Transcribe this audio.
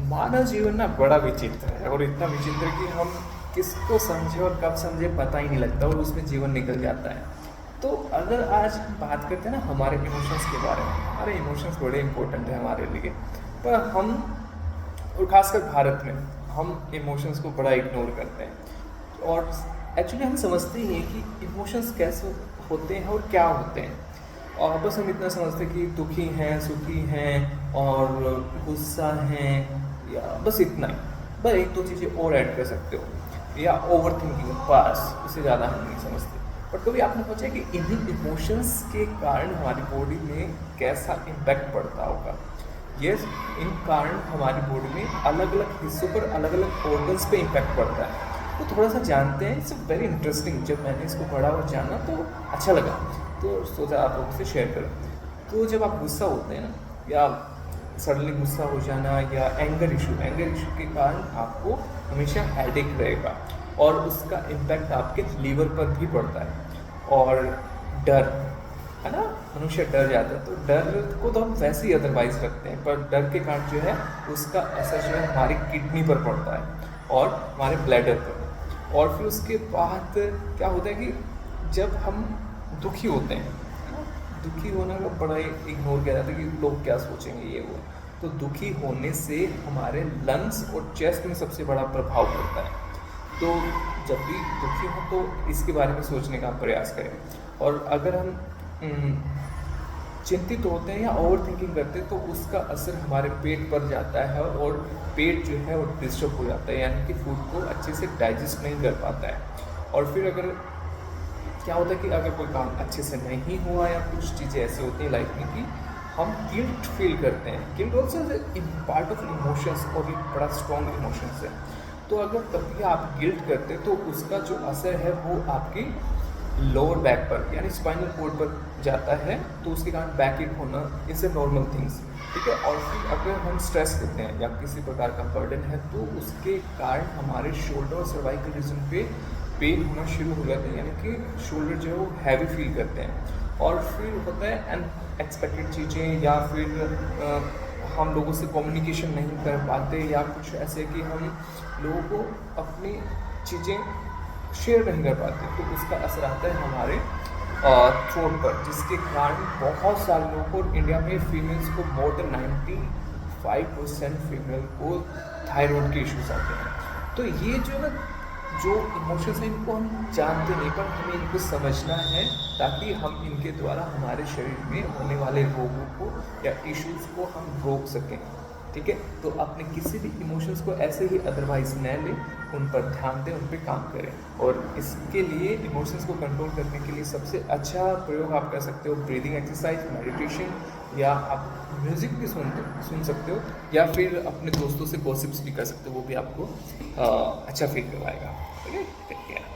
मानव जीवन ना बड़ा विचित्र है, और इतना विचित्र कि हम किसको समझे और कब समझे पता ही नहीं लगता, और उसमें जीवन निकल जाता है। तो अगर आज हम बात करते हैं ना हमारे इमोशंस के बारे में, हमारे इमोशंस बड़े इंपॉर्टेंट है हमारे लिए, पर हम, और खासकर भारत में, हम इमोशंस को बड़ा इग्नोर करते हैं। और एक्चुअली हम समझते ही हैं कि इमोशंस कैसे होते हैं और क्या होते हैं। और बस हम इतना समझते हैं कि दुखी हैं, सुखी हैं और गुस्सा हैं, या बस इतना ही। बस एक दो चीज़ें और ऐड कर सकते हो, या ओवर थिंकिंग, बस उससे ज़्यादा हम नहीं समझते। बट कभी आपने सोचा कि इन्हीं इमोशंस के कारण हमारी बॉडी में कैसा इम्पैक्ट पड़ता होगा? यस, इन कारण हमारी बॉडी में अलग अलग हिस्सों पर, अलग अलग ऑर्गन्स पे इम्पैक्ट पड़ता है। तो थोड़ा सा जानते हैं, इट्स वेरी इंटरेस्टिंग। जब मैंने इसको पढ़ा और जाना तो अच्छा लगा, तो सोचा आप लोगों से शेयर करूं। तो जब आप गुस्सा होते हैं ना, या सडनली गुस्सा हो जाना, या एंगर इशू के कारण आपको हमेशा हेडेक रहेगा, और उसका इम्पैक्ट आपके लीवर पर भी पड़ता है। और डर है ना, मनुष्य डर जाता है। तो डर को तो हम वैसे ही अदरवाइज रखते हैं, पर डर के कारण जो है उसका असर जो है हमारी किडनी पर पड़ता है और हमारे ब्लैडर पर। और फिर उसके बाद क्या होता है कि जब हम दुखी होते हैं, दुखी होना का बड़ा इग्नोर किया जाता है कि लोग क्या सोचेंगे, ये वो। तो दुखी होने से हमारे लंग्स और चेस्ट में सबसे बड़ा प्रभाव पड़ता है। तो जब भी दुखी हो तो इसके बारे में सोचने का प्रयास करें। और अगर हम चिंतित होते हैं या ओवर थिंकिंग करते हैं तो उसका असर हमारे पेट पर जाता है, और पेट जो है वो डिस्टर्ब हो जाता है, यानी कि फूड को अच्छे से डाइजेस्ट नहीं कर पाता है। और फिर अगर क्या होता है कि अगर कोई काम अच्छे से नहीं हुआ, या कुछ चीज़ें ऐसी होती हैं लाइफ में कि हम गिल्ट फील करते हैं। Guilt also part of emotions, और एक बड़ा स्ट्रॉन्ग इमोशंस है। तो अगर तभी आप गिल्ट करते हैं तो उसका जो असर है वो आपकी लोअर बैक पर, यानी स्पाइनल कोड पर जाता है। तो उसके कारण बैक एक होना इज ए नॉर्मल थिंग्स, ठीक है। और फिर अगर हम स्ट्रेस लेते हैं या किसी प्रकार का बर्डन है, तो उसके कारण हमारे शोल्डर और सर्वाइकल रीजन पे पेन होना शुरू हो जाता है, यानी कि शोल्डर जो है वो हैवी फील करते हैं। और फिर होता है अनएक्सपेक्टेड चीज़ें, या फिर हम लोगों से कम्युनिकेशन नहीं कर पाते, या कुछ ऐसे कि हम लोगों को अपनी चीज़ें शेयर नहीं कर पाते। तो उसका असर आता है हमारे थ्रोट पर, जिसके कारण बहुत सारे लोगों को, इंडिया में फीमेल्स को मोर देन 95% फीमेल को थायराइड के इश्यूज आते हैं। तो ये जो इमोशंस हैं इनको हम जानते नहीं, पर हमें इनको समझना है, ताकि हम इनके द्वारा हमारे शरीर में होने वाले रोगों को या इश्यूज को हम रोक सकें, ठीक है। तो अपने किसी भी इमोशंस को ऐसे ही अदरवाइज न लें, उन पर ध्यान दें, उन पर काम करें। और इसके लिए, इमोशंस को कंट्रोल करने के लिए सबसे अच्छा प्रयोग आप कर सकते हो ब्रीदिंग एक्सरसाइज, मेडिटेशन, या आप म्यूज़िक भी सुन सकते हो, या फिर अपने दोस्तों से गॉसिप्स भी कर सकते हो, वो भी आपको अच्छा फील करवाएगा। Okay, take care.